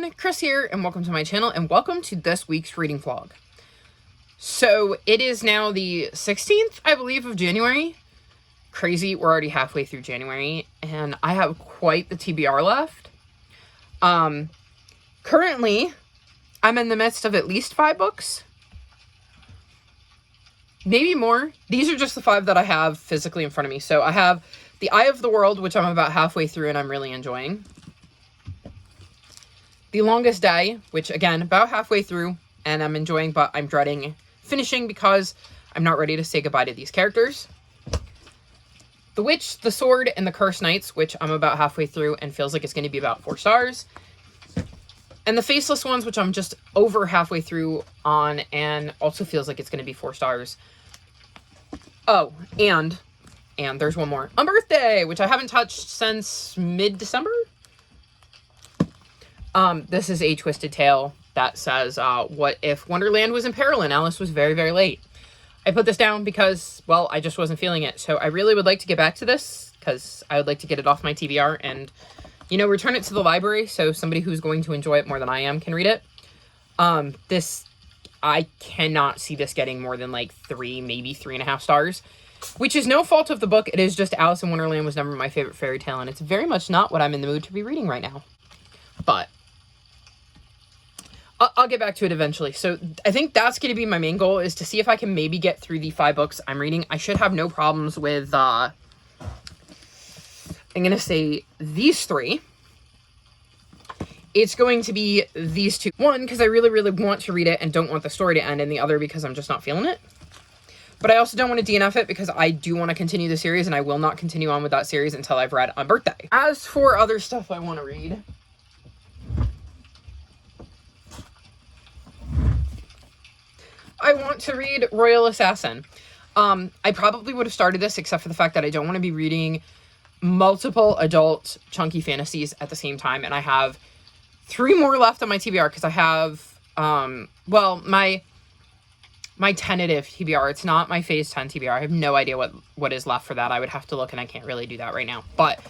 everyone, Chris here, and welcome to my channel, and welcome to this week's reading vlog. So, it is now the 16th, I believe, of January. Crazy, we're already halfway through January, and I have quite the TBR left. Currently, I'm in the midst of at least 5 books. Maybe more. These are just the 5 that I have physically in front of me. So, I have The Eye of the World, which I'm about halfway through, and I'm really enjoying. The Longest Day, which again, about halfway through, and I'm enjoying, but I'm dreading finishing because I'm not ready to say goodbye to these characters. The Witch, the Sword, and the Cursed Knights, which I'm about halfway through and feels like it's going to be about 4 stars. And the Faceless Ones, which I'm just over halfway through on and also feels like it's going to be 4 stars. Oh, and there's one more. Unbirthday, which I haven't touched since mid-December. This is A Twisted Tale that says, what if Wonderland was in peril and Alice was very, very late? I put this down because, well, I just wasn't feeling it. So I really would like to get back to this because I would like to get it off my TBR and, you know, return it to the library so somebody who's going to enjoy it more than I am can read it. I cannot see this getting more than like 3, maybe 3.5 stars, which is no fault of the book. It is just Alice in Wonderland was never my favorite fairy tale, and it's very much not what I'm in the mood to be reading right now. But I'll get back to it eventually. So I think that's going to be my main goal, is to see if I can maybe get through the 5 books I'm reading. I should have no problems with, I'm going to say these 3. It's going to be these 2. One, because I really, really want to read it and don't want the story to end, and the other because I'm just not feeling it. But I also don't want to DNF it because I do want to continue the series, and I will not continue on with that series until I've read Unbirthday. As for other stuff I want to read, I want to read Royal Assassin. I probably would have started this except for the fact that I don't want to be reading multiple adult chunky fantasies at the same time. And I have 3 more left on my TBR because I have, well, my tentative TBR. It's not my phase 10 TBR. I have no idea what is left for that. I would have to look and I can't really do that right now. But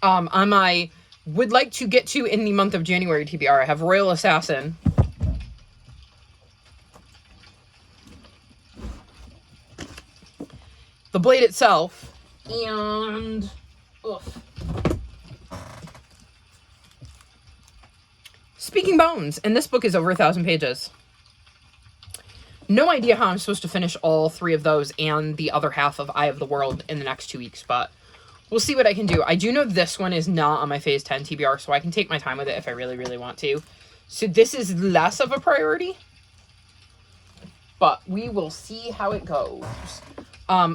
on my would like to get to in the month of January TBR, I have Royal Assassin, The Blade itself, and Speaking Bones, and this book is over 1,000 pages. No idea how I'm supposed to finish all 3 of those and the other half of Eye of the World in the next 2 weeks, but we'll see what I can do. I do know this one is not on my phase 10 TBR, so I can take my time with it if I really, really want to. So this is less of a priority, but we will see how it goes.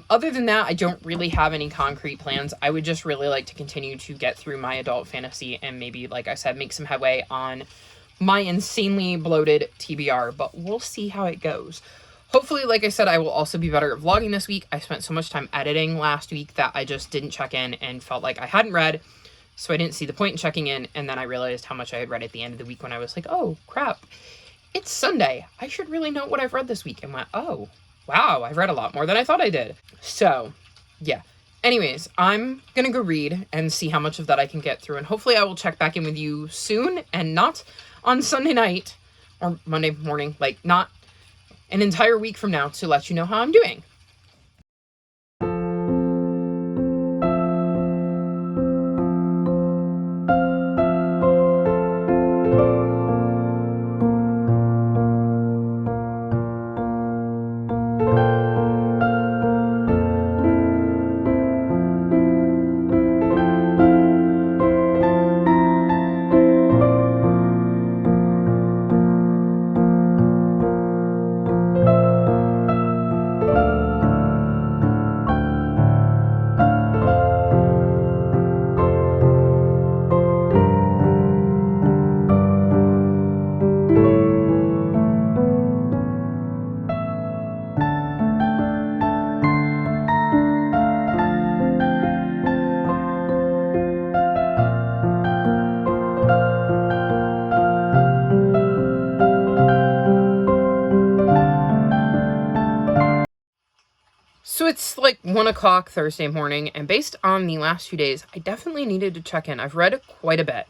Other than that, I don't really have any concrete plans. I would just really like to continue to get through my adult fantasy and maybe, like I said, make some headway on my insanely bloated TBR, but we'll see how it goes. Hopefully, like I said, I will also be better at vlogging this week. I spent so much time editing last week that I just didn't check in and felt like I hadn't read, so I didn't see the point in checking in, and then I realized how much I had read at the end of the week when I was like, oh, crap, it's Sunday. I should really know what I've read this week, and went, oh, wow, I've read a lot more than I thought I did. So, yeah. Anyways, I'm gonna go read and see how much of that I can get through, and hopefully I will check back in with you soon and not on Sunday night or Monday morning, like not an entire week from now, to let you know how I'm doing. So it's like 1 o'clock Thursday morning, and based on the last few days, I definitely needed to check in. I've read quite a bit.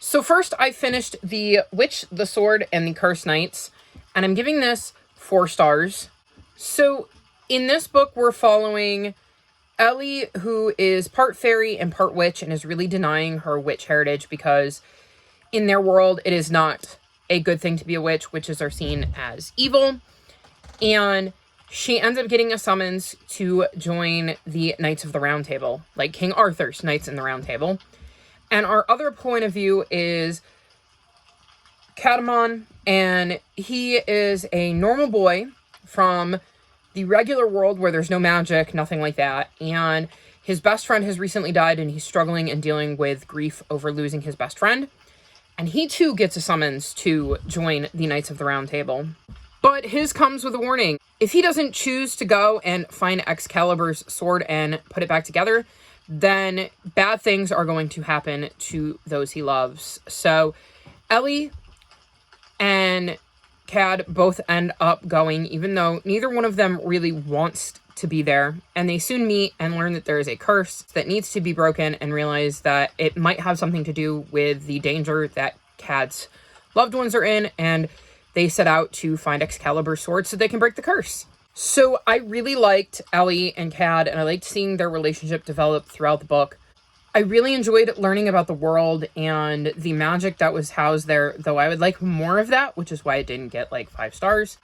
So first I finished The Witch, the Sword, and the Cursed Knights, and I'm giving this 4 stars. So in this book, we're following Ellie, who is part fairy and part witch, and is really denying her witch heritage because in their world, it is not a good thing to be a witch. Witches are seen as evil. And she ends up getting a summons to join the Knights of the Round Table, like King Arthur's Knights in the Round Table. And our other point of view is Catamon, and he is a normal boy from the regular world where there's no magic, nothing like that. And his best friend has recently died, and he's struggling and dealing with grief over losing his best friend. And he too gets a summons to join the Knights of the Round Table. But his comes with a warning. If he doesn't choose to go and find Excalibur's sword and put it back together, then bad things are going to happen to those he loves. So Ellie and Cad both end up going, even though neither one of them really wants to be there. And they soon meet and learn that there is a curse that needs to be broken, and realize that it might have something to do with the danger that Cad's loved ones are in, and they set out to find Excalibur's sword so they can break the curse. So I really liked Ellie and Cad, and I liked seeing their relationship develop throughout the book. I really enjoyed learning about the world and the magic that was housed there, though I would like more of that, which is why it didn't get like 5 stars.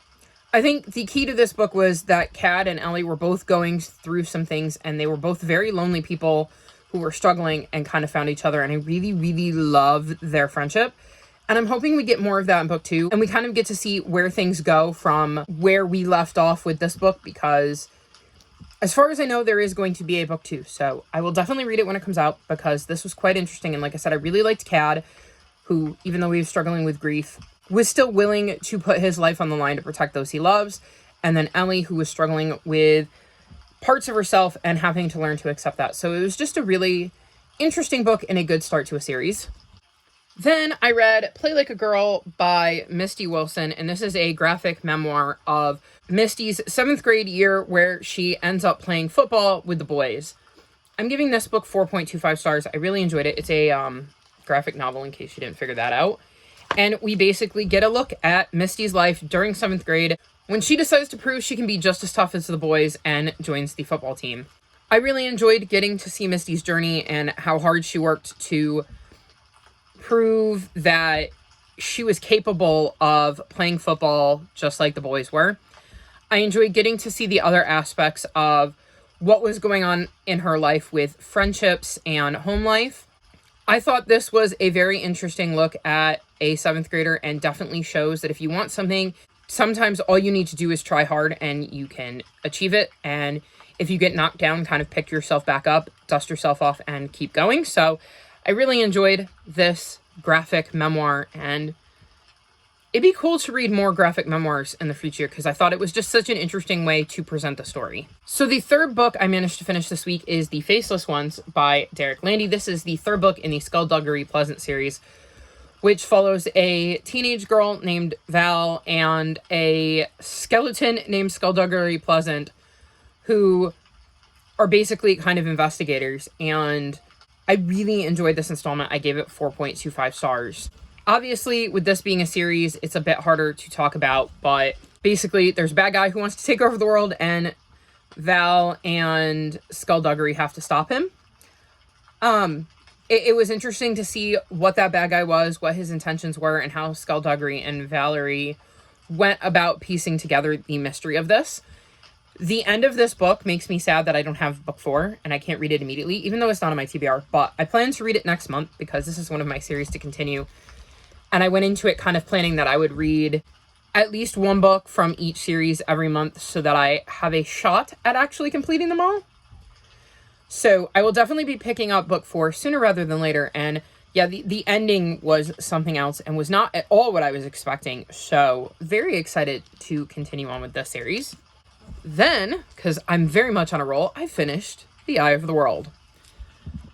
I think the key to this book was that Cad and Ellie were both going through some things, and they were both very lonely people who were struggling and kind of found each other, and I really, really loved their friendship. And I'm hoping we get more of that in book 2, and we kind of get to see where things go from where we left off with this book, because as far as I know, there is going to be a book 2. So I will definitely read it when it comes out, because this was quite interesting. And like I said, I really liked Cad, who, even though he was struggling with grief, was still willing to put his life on the line to protect those he loves. And then Ellie, who was struggling with parts of herself and having to learn to accept that. So it was just a really interesting book and a good start to a series. Then I read Play Like a Girl by Misty Wilson, and this is a graphic memoir of Misty's 7th grade year where she ends up playing football with the boys. I'm giving this book 4.25 stars. I really enjoyed it. It's a graphic novel, in case you didn't figure that out. And we basically get a look at Misty's life during 7th grade when she decides to prove she can be just as tough as the boys and joins the football team. I really enjoyed getting to see Misty's journey and how hard she worked to prove that she was capable of playing football just like the boys were. I enjoyed getting to see the other aspects of what was going on in her life with friendships and home life. I thought this was a very interesting look at a 7th grader, and definitely shows that if you want something, sometimes all you need to do is try hard and you can achieve it. And if you get knocked down, kind of pick yourself back up, dust yourself off, and keep going. So I really enjoyed this graphic memoir, and it'd be cool to read more graphic memoirs in the future, because I thought it was just such an interesting way to present the story. So the third book I managed to finish this week is The Faceless Ones by Derek Landy. This is the third book in the Skullduggery Pleasant series, which follows a teenage girl named Val and a skeleton named Skullduggery Pleasant, who are basically kind of investigators. And I really enjoyed this installment. I gave it 4.25 stars. Obviously, with this being a series, it's a bit harder to talk about, but basically there's a bad guy who wants to take over the world, and Val and Skullduggery have to stop him. It was interesting to see what that bad guy was, what his intentions were, and how Skullduggery and Valerie went about piecing together the mystery of this. The end of this book makes me sad that I don't have book 4, and I can't read it immediately, even though it's not on my TBR, but I plan to read it next month, because this is one of my series to continue. And I went into it kind of planning that I would read at least one book from each series every month, so that I have a shot at actually completing them all. So I will definitely be picking up book 4 sooner rather than later. And yeah, the ending was something else and was not at all what I was expecting. So very excited to continue on with this series. Then, because I'm very much on a roll, I finished The Eye of the World.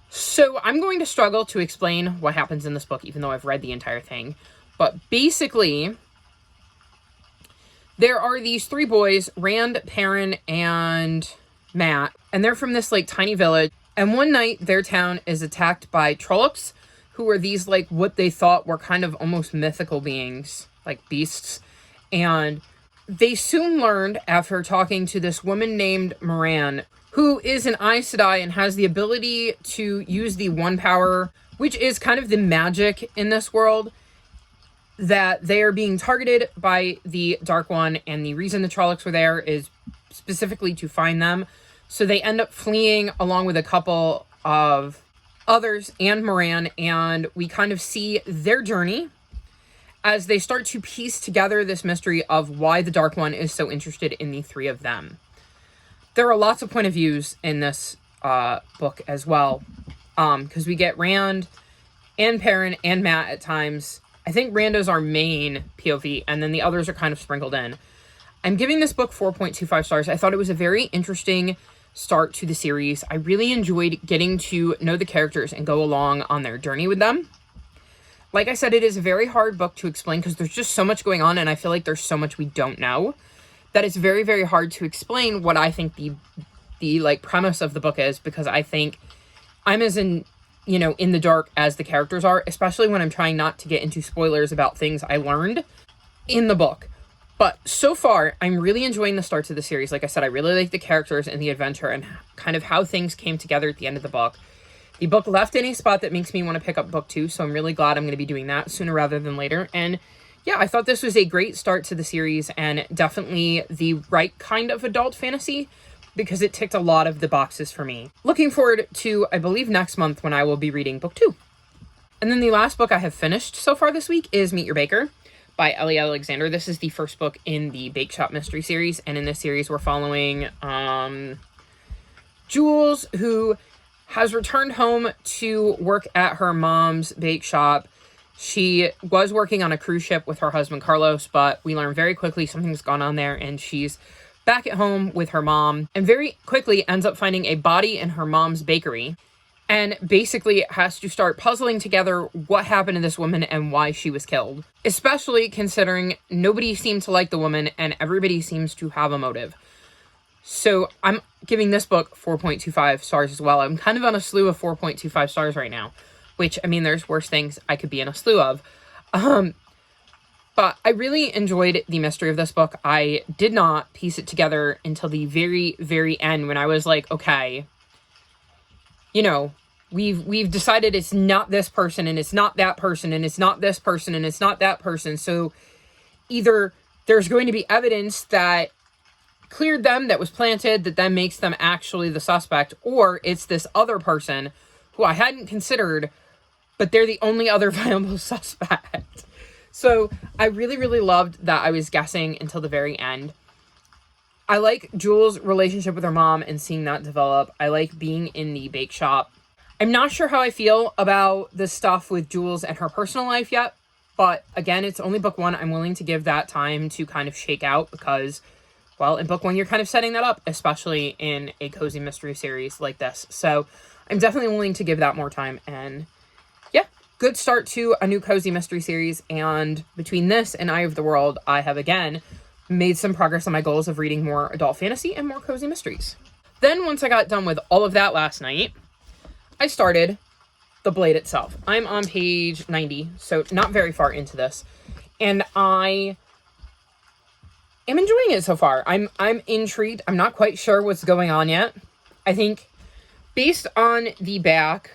So I'm going to struggle to explain what happens in this book, even though I've read the entire thing. But basically, there are these 3 boys, Rand, Perrin, and Matt, and they're from this like tiny village. And one night, their town is attacked by Trollocs, who are these, like, what they thought were kind of almost mythical beings, like beasts. And they soon learned, after talking to this woman named Moran, who is an Aes Sedai and has the ability to use the One Power, which is kind of the magic in this world, that they are being targeted by the Dark One, and the reason the Trollocs were there is specifically to find them. So they end up fleeing along with a couple of others and Moran, and we kind of see their journey as they start to piece together this mystery of why the Dark One is so interested in the three of them. There are lots of point of views in this book as well, because we get Rand and Perrin and Mat at times. I think Rand is our main POV, and then the others are kind of sprinkled in. I'm giving this book 4.25 stars. I thought it was a very interesting start to the series. I really enjoyed getting to know the characters and go along on their journey with them. Like I said, it is a very hard book to explain because there's just so much going on, and I feel like there's so much we don't know that it's very, very hard to explain what I think the like premise of the book is, because I think I'm as in the dark as the characters are, especially when I'm trying not to get into spoilers about things I learned in the book. But so far, I'm really enjoying the starts of the series. Like I said, I really like the characters and the adventure and kind of how things came together at the end of the book. The book left in a spot that makes me want to pick up book 2, so I'm really glad I'm going to be doing that sooner rather than later. And yeah, I thought this was a great start to the series, and definitely the right kind of adult fantasy, because it ticked a lot of the boxes for me. Looking forward to, I believe, next month when I will be reading book 2. And then the last book I have finished so far this week is Meet Your Baker by Ellie Alexander. This is the first book in the Bake Shop Mystery series, and in this series we're following Jules, who has returned home to work at her mom's bake shop. She was working on a cruise ship with her husband Carlos, but we learn very quickly something's gone on there, and she's back at home with her mom, and very quickly ends up finding a body in her mom's bakery, and basically has to start puzzling together what happened to this woman and why she was killed. Especially considering nobody seemed to like the woman and everybody seems to have a motive. So I'm giving this book 4.25 stars as well. I'm kind of on a slew of 4.25 stars right now, which, I mean, there's worse things I could be in a slew of. But I really enjoyed the mystery of this book. I did not piece it together until the very, very end, when I was like, okay, we've decided it's not this person, and it's not that person, and it's not this person, and it's not that person. So either there's going to be evidence that cleared them, that was planted, that then makes them actually the suspect, or it's this other person who I hadn't considered, but they're the only other viable suspect. So I really, really loved that I was guessing until the very end. I like Jules' relationship with her mom and seeing that develop. I like being in the bake shop. I'm not sure how I feel about the stuff with Jules and her personal life yet, but again, it's only book 1. I'm willing to give that time to kind of shake out, because, well, in book 1, you're kind of setting that up, especially in a cozy mystery series like this. So I'm definitely willing to give that more time. And yeah, good start to a new cozy mystery series. And between this and Eye of the World, I have again made some progress on my goals of reading more adult fantasy and more cozy mysteries. Then once I got done with all of that last night, I started The Blade itself. I'm on page 90, so not very far into this. And I am enjoying it so far. I'm intrigued. I'm not quite sure what's going on yet. I think based on the back,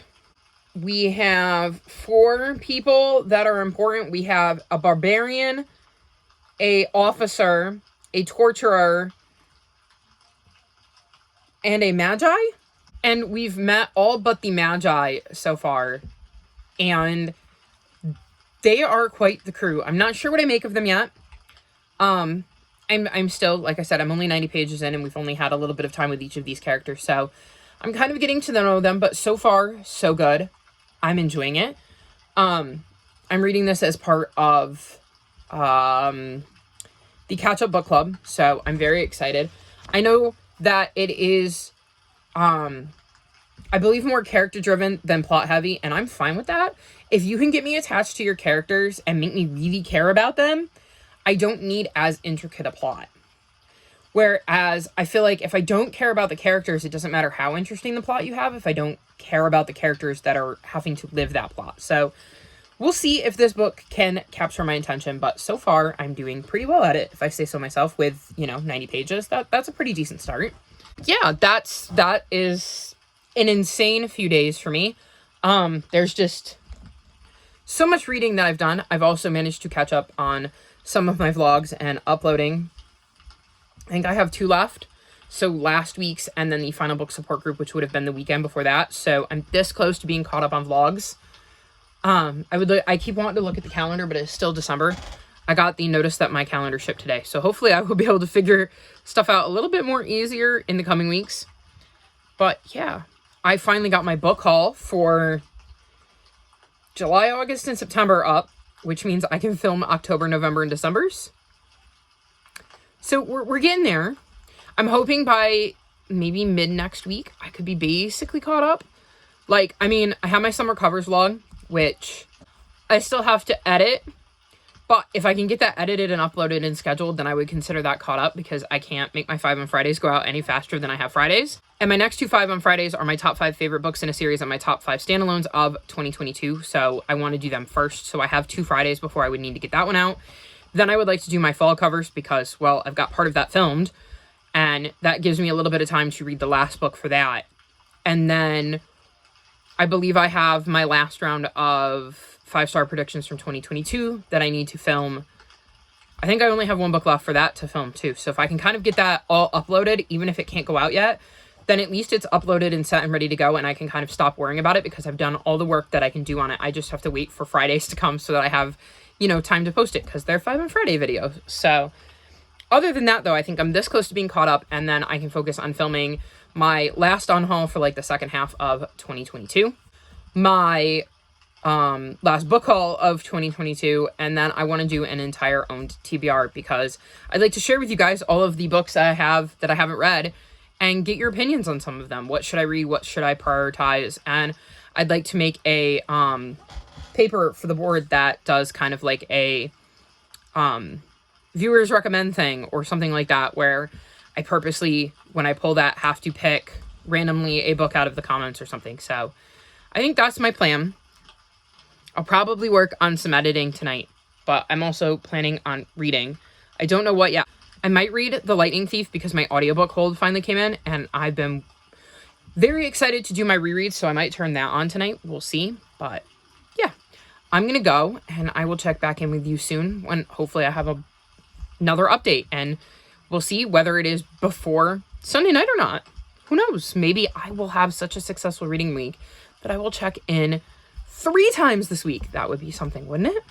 we have 4 people that are important. We have a barbarian, a officer, a torturer, and a magi. And we've met all but the magi so far. And they are quite the crew. I'm not sure what I make of them yet. I'm still, like I said, I'm only 90 pages in, and we've only had a little bit of time with each of these characters, so I'm kind of getting to know them, but so far, so good. I'm enjoying it. I'm reading this as part of the Catch Up Book Club, so I'm very excited. I know that it is, I believe, more character-driven than plot-heavy, and I'm fine with that. If you can get me attached to your characters and make me really care about them, I don't need as intricate a plot. Whereas I feel like if I don't care about the characters, it doesn't matter how interesting the plot you have if I don't care about the characters that are having to live that plot. So we'll see if this book can capture my attention, but so far I'm doing pretty well at it, if I say so myself, with, 90 pages. That's a pretty decent start. Yeah, that is an insane few days for me. There's just so much reading that I've done. I've also managed to catch up on some of my vlogs and uploading. I think I have 2 left. So last week's and then the final book support group, which would have been the weekend before that. So I'm this close to being caught up on vlogs. I keep wanting to look at the calendar, but it's still December. I got the notice that my calendar shipped today. So hopefully I will be able to figure stuff out a little bit more easier in the coming weeks. But yeah, I finally got my book haul for July, August, and September up, which means I can film October, November, and December's. So we're getting there. I'm hoping by maybe mid next week, I could be basically caught up. I have my summer covers vlog, which I still have to edit. But if I can get that edited and uploaded and scheduled, then I would consider that caught up, because I can't make my 5 on Fridays go out any faster than I have Fridays. And my next 2 5 on Fridays are my top 5 favorite books in a series and my top 5 standalones of 2022. So I want to do them first. So I have 2 Fridays before I would need to get that one out. Then I would like to do my fall covers because, well, I've got part of that filmed. And that gives me a little bit of time to read the last book for that. And then I believe I have my last round of 5-star predictions from 2022 that I need to film. I think I only have 1 book left for that to film too. So if I can kind of get that all uploaded, even if it can't go out yet, then at least it's uploaded and set and ready to go, and I can kind of stop worrying about it because I've done all the work that I can do on it. I just have to wait for Fridays to come so that I have, time to post it, because they're 5 on Friday videos. So other than that, though, I think I'm this close to being caught up, and then I can focus on filming my last on haul for the second half of 2022, my last book haul of 2022, and then I want to do an entire owned TBR, because I'd like to share with you guys all of the books I have that I haven't read and get your opinions on some of them. What should I read? What should I prioritize? And I'd like to make a paper for the board that does kind of like a viewers recommend thing or something like that, where I purposely, when I pull that, have to pick randomly a book out of the comments or something. So I think that's my plan. I'll probably work on some editing tonight, but I'm also planning on reading. I don't know what yet. I might read The Lightning Thief because my audiobook hold finally came in, and I've been very excited to do my reread, so I might turn that on tonight. We'll see. But yeah, I'm going to go, and I will check back in with you soon when hopefully I have another update, and we'll see whether it is before Sunday night or not. Who knows? Maybe I will have such a successful reading week that I will check in 3 times this week. That would be something, wouldn't it?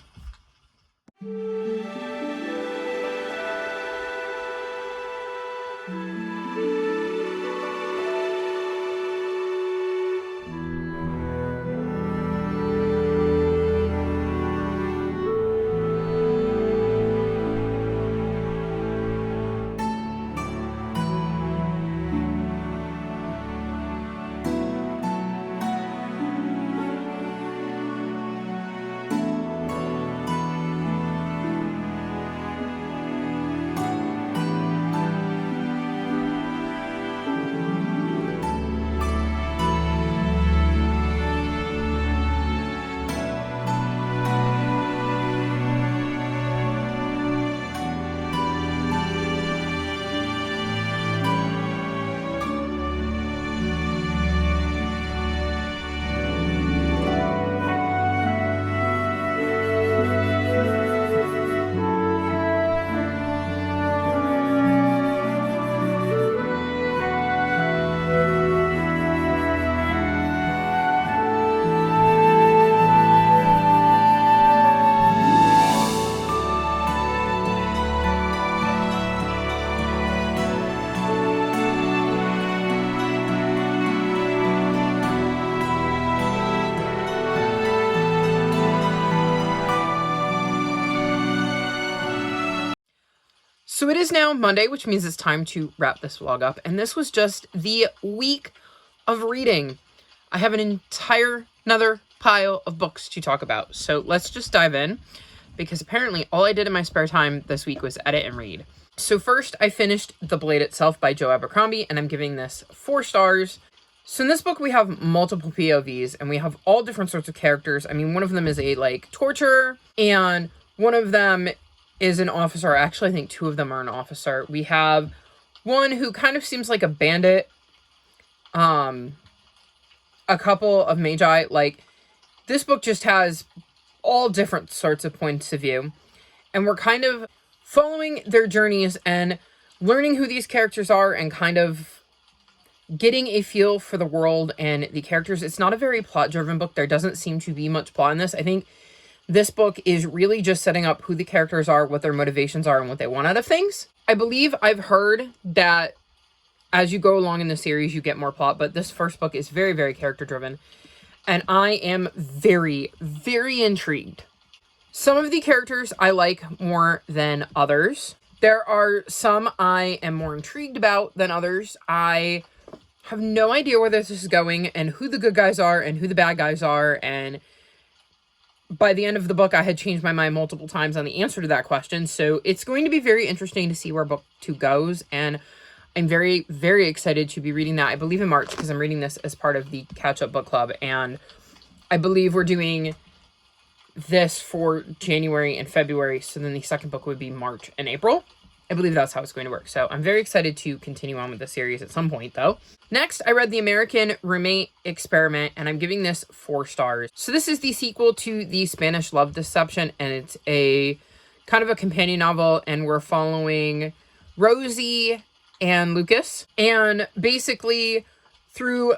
So it is now Monday, which means it's time to wrap this vlog up. And this was just the week of reading. I have an entire another pile of books to talk about. So let's just dive in. because apparently all I did in my spare time this week was edit and read. So first, I finished The Blade Itself by Joe Abercrombie, and I'm giving this 4 stars. So in this book, we have multiple POVs, and we have all different sorts of characters. I mean, one of them is a, like, torturer, and one of them is an officer. Actually, I think 2 of them are an officer. We have one who kind of seems like a bandit, a couple of magi. Like, this book just has all different sorts of points of view, and we're kind of following their journeys and learning who these characters are and kind of getting a feel for the world and the characters. It's not a very plot-driven book. There doesn't seem to be much plot in this. I think this book is really just setting up who the characters are, what their motivations are, and what they want out of things. I believe I've heard that as you go along in the series, you get more plot, but this first book is very, very character-driven, and I am very, very intrigued. Some of the characters I like more than others. There are some I am more intrigued about than others. I have no idea where this is going and who the good guys are and who the bad guys are, and by the end of the book, I had changed my mind multiple times on the answer to that question, so it's going to be very interesting to see where book 2 goes, and I'm very, very excited to be reading that. I believe in March, because I'm reading this as part of the Catch Up Book Club, and I believe we're doing this for January and February, so then the second book would be March and April. I believe that's how it's going to work. So I'm very excited to continue on with the series at some point, though. Next, I read The American Roommate Experiment, and I'm giving this 4 stars. So this is the sequel to The Spanish Love Deception, and it's a kind of a companion novel, and we're following Rosie and Lucas. And basically, through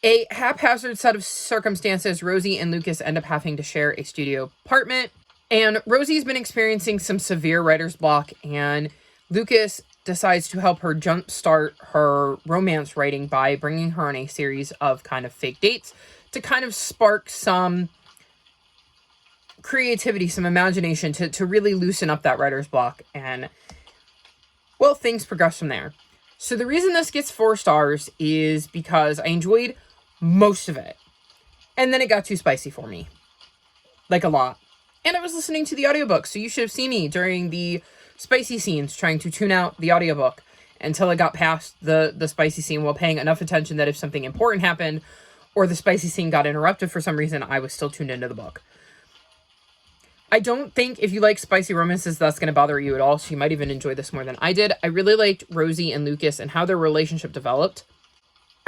a haphazard set of circumstances, Rosie and Lucas end up having to share a studio apartment. And Rosie's been experiencing some severe writer's block, and Lucas decides to help her jumpstart her romance writing by bringing her on a series of kind of fake dates to kind of spark some creativity, some imagination, to really loosen up that writer's block. And, well, things progress from there. So the reason this gets 4 stars is because I enjoyed most of it. And then it got too spicy for me. Like, a lot. And I was listening to the audiobook, so you should have seen me during the spicy scenes trying to tune out the audiobook until I got past the spicy scene while paying enough attention that if something important happened or the spicy scene got interrupted for some reason, I was still tuned into the book. I don't think if you like spicy romances, that's going to bother you at all, so you might even enjoy this more than I did. I really liked Rosie and Lucas and how their relationship developed.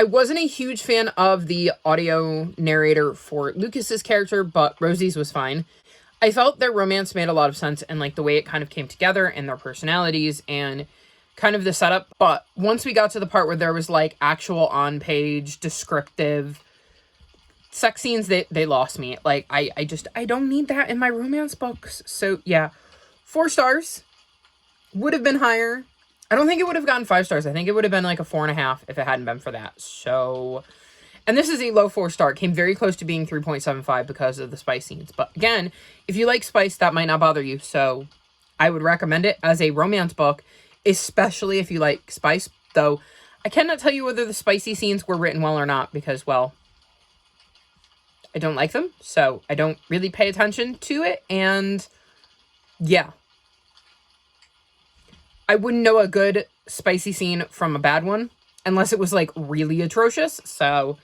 I wasn't a huge fan of the audio narrator for Lucas's character, but Rosie's was fine. I felt their romance made a lot of sense, and like the way it kind of came together and their personalities and kind of the setup. But once we got to the part where there was like actual on-page descriptive sex scenes, they lost me. Like I don't need that in my romance books. So yeah, 4 stars. Would have been higher. I don't think it would have gotten 5 stars. I think it would have been like a 4.5 if it hadn't been for that. So, and this is a low 4-star. It came very close to being 3.75 because of the spice scenes. But again, if you like spice, that might not bother you. So I would recommend it as a romance book, especially if you like spice. Though I cannot tell you whether the spicy scenes were written well or not because, well, I don't like them. So I don't really pay attention to it. And yeah. I wouldn't know a good spicy scene from a bad one unless it was like really atrocious. So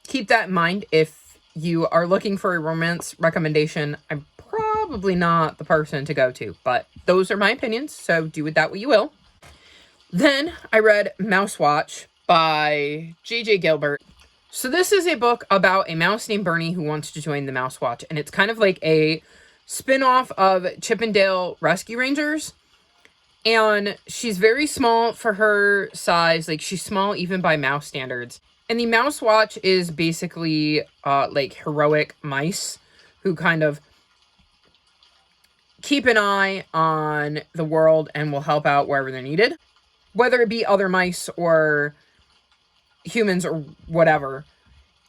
keep that in mind if you are looking for a romance recommendation. I'm probably not the person to go to, but those are my opinions. So do with that what you will. Then I read Mousewatch by J.J. Gilbert. So this is a book about a mouse named Bernie who wants to join the Mousewatch. And it's kind of like a spin-off of Chip and Dale Rescue Rangers. And she's very small for her size. Like, she's small even by mouse standards. And the Mousewatch is basically, like, heroic mice who kind of keep an eye on the world and will help out wherever they're needed. Whether it be other mice or humans or whatever.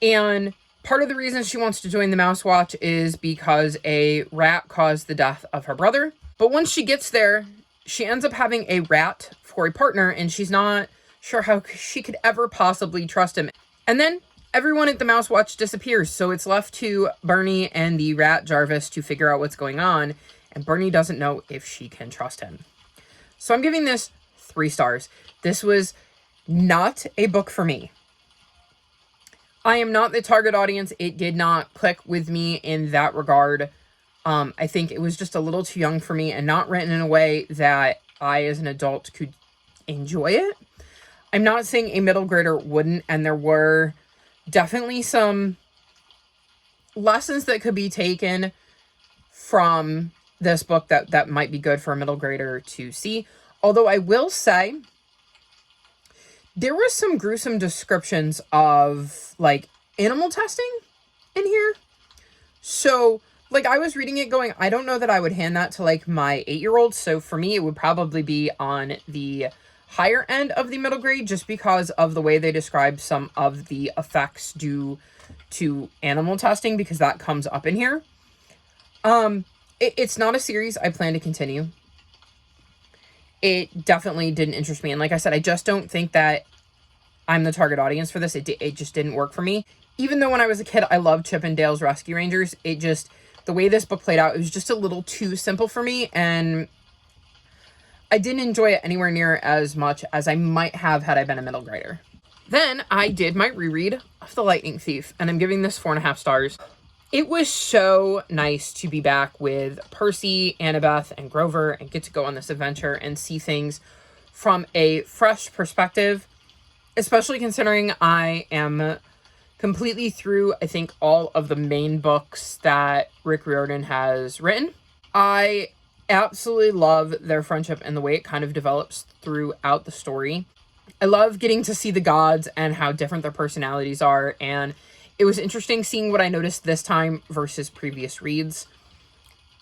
And part of the reason she wants to join the Mousewatch is because a rat caused the death of her brother. But once she gets there, she ends up having a rat for a partner, and she's not sure how she could ever possibly trust him. And then Everyone at the Mouse Watch disappears, so it's left to Bernie and the rat Jarvis to figure out what's going on, and Bernie doesn't know if she can trust him. So I'm giving this 3 stars. This was not a book for me. I am not the target audience. It did not click with me in that regard. I think it was just a little too young for me and not written in a way that I, as an adult, could enjoy it. I'm not saying a middle grader wouldn't, and there were definitely some lessons that could be taken from this book that might be good for a middle grader to see. Although I will say, there was some gruesome descriptions of, like, animal testing in here. So, like, I was reading it going, I don't know that I would hand that to, like, my 8-year-old. So for me, it would probably be on the higher end of the middle grade, just because of the way they describe some of the effects due to animal testing, because that comes up in here. It's not a series I plan to continue. It definitely didn't interest me. And like I said, I just don't think that I'm the target audience for this. It just didn't work for me. Even though when I was a kid, I loved Chip and Dale's Rescue Rangers, the way this book played out, it was just a little too simple for me, and I didn't enjoy it anywhere near as much as I might have had I been a middle grader. Then I did my reread of The Lightning Thief, and I'm giving this 4.5 stars. It was so nice to be back with Percy, Annabeth, and Grover and get to go on this adventure and see things from a fresh perspective, especially considering I am completely through, I think, all of the main books that Rick Riordan has written. I absolutely love their friendship and the way it kind of develops throughout the story. I love getting to see the gods and how different their personalities are, and it was interesting seeing what I noticed this time versus previous reads.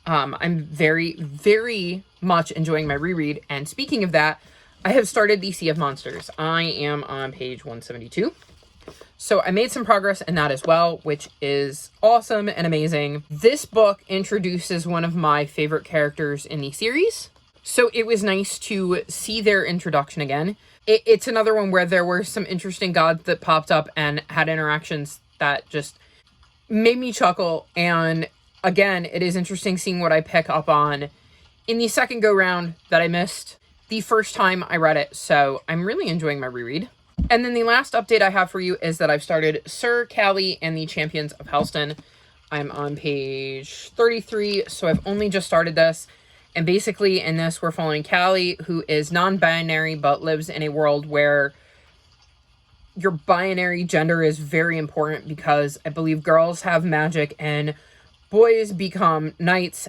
I'm very, very much enjoying my reread, and speaking of that, I have started the Sea of Monsters. I am on page 172. So I made some progress in that as well, which is awesome and amazing. This book introduces one of my favorite characters in the series, so it was nice to see their introduction again. It's another one where there were some interesting gods that popped up and had interactions that just made me chuckle. And again, it is interesting seeing what I pick up on in the second go-round that I missed the first time I read it. So I'm really enjoying my reread. And then the last update I have for you is that I've started Sir Callie and the Champions of Helston. I'm on page 33, so I've only just started this. And basically in this, we're following Callie, who is non-binary, but lives in a world where your binary gender is very important, because I believe girls have magic and boys become knights.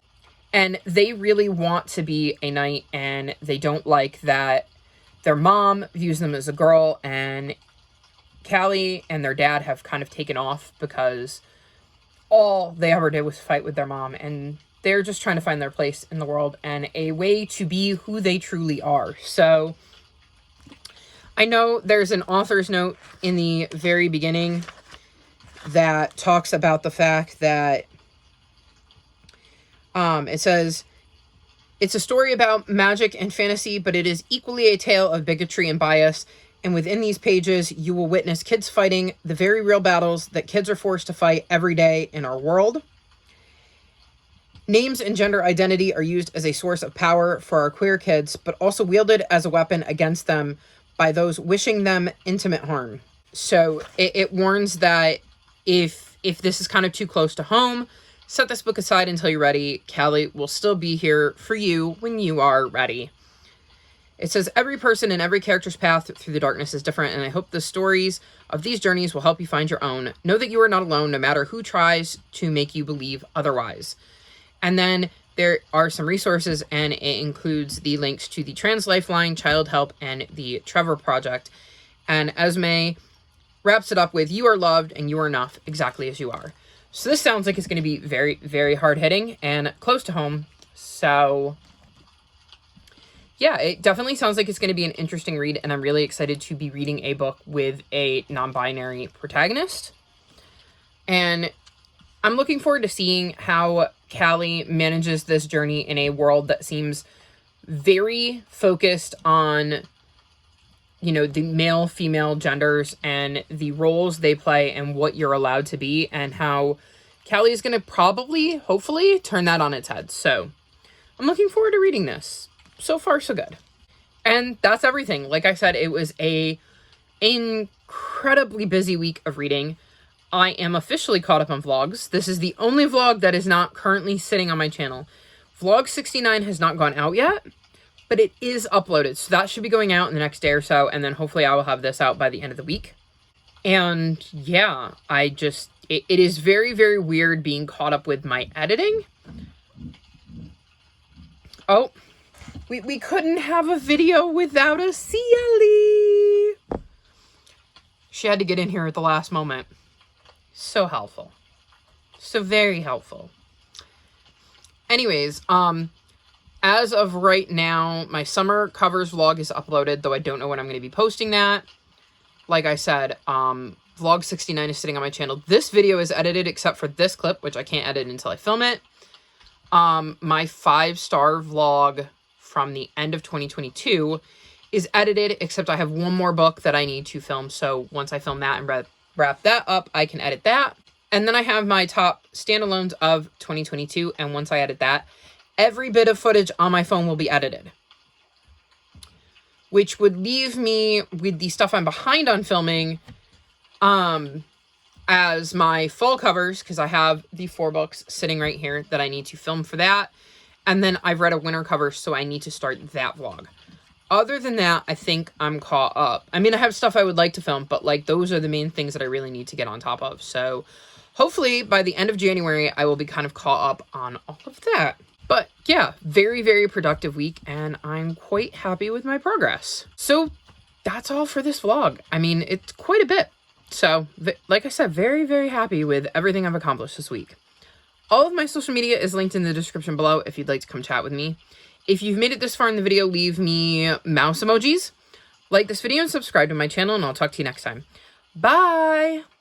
And they really want to be a knight, and they don't like that their mom views them as a girl, and Callie and their dad have kind of taken off because all they ever did was fight with their mom, and they're just trying to find their place in the world and a way to be who they truly are. So I know there's an author's note in the very beginning that talks about the fact that it says, it's a story about magic and fantasy, but it is equally a tale of bigotry and bias. And within these pages, you will witness kids fighting the very real battles that kids are forced to fight every day in our world. Names and gender identity are used as a source of power for our queer kids, but also wielded as a weapon against them by those wishing them intimate harm. So it warns that if this is kind of too close to home, set this book aside until you're ready. Callie will still be here for you when you are ready. It says, every person and every character's path through the darkness is different, and I hope the stories of these journeys will help you find your own. Know that you are not alone, no matter who tries to make you believe otherwise. And then there are some resources, and it includes the links to the Trans Lifeline, Child Help, and the Trevor Project. And Esme wraps it up with, you are loved and you are enough exactly as you are. So this sounds like it's going to be very, very hard-hitting and close to home. So yeah, it definitely sounds like it's going to be an interesting read, and I'm really excited to be reading a book with a non-binary protagonist. And I'm looking forward to seeing how Callie manages this journey in a world that seems very focused on you know, the male, female genders and the roles they play and what you're allowed to be, and how Callie is going to probably, hopefully, turn that on its head. So I'm looking forward to reading this. So far, so good. And that's everything. Like I said, it was a incredibly busy week of reading. I am officially caught up on vlogs. This is the only vlog that is not currently sitting on my channel. Vlog 69 has not gone out yet, but it is uploaded. So that should be going out in the next day or so. And then hopefully I will have this out by the end of the week. And yeah, it is very, very weird being caught up with my editing. Oh, we couldn't have a video without a CLE. She had to get in here at the last moment. So helpful. So very helpful. Anyways, as of right now, my summer covers vlog is uploaded, though I don't know when I'm going to be posting that. Like I said, vlog 69 is sitting on my channel. This video is edited except for this clip, which I can't edit until I film it. My 5-star vlog from the end of 2022 is edited, except I have one more book that I need to film. So once I film that and wrap that up, I can edit that. And then I have my top standalones of 2022. And once I edit that, every bit of footage on my phone will be edited, which would leave me with the stuff I'm behind on filming, as my fall covers, because I have the 4 books sitting right here that I need to film for that. And then I've read a winter cover, so I need to start that vlog. Other than that, I think I'm caught up. I mean, I have stuff I would like to film, but like those are the main things that I really need to get on top of. So hopefully by the end of January, I will be kind of caught up on all of that. But yeah, very, very productive week, and I'm quite happy with my progress. So that's all for this vlog. I mean, it's quite a bit. So like I said, very, very happy with everything I've accomplished this week. All of my social media is linked in the description below if you'd like to come chat with me. If you've made it this far in the video, leave me mouse emojis. Like this video and subscribe to my channel, and I'll talk to you next time. Bye!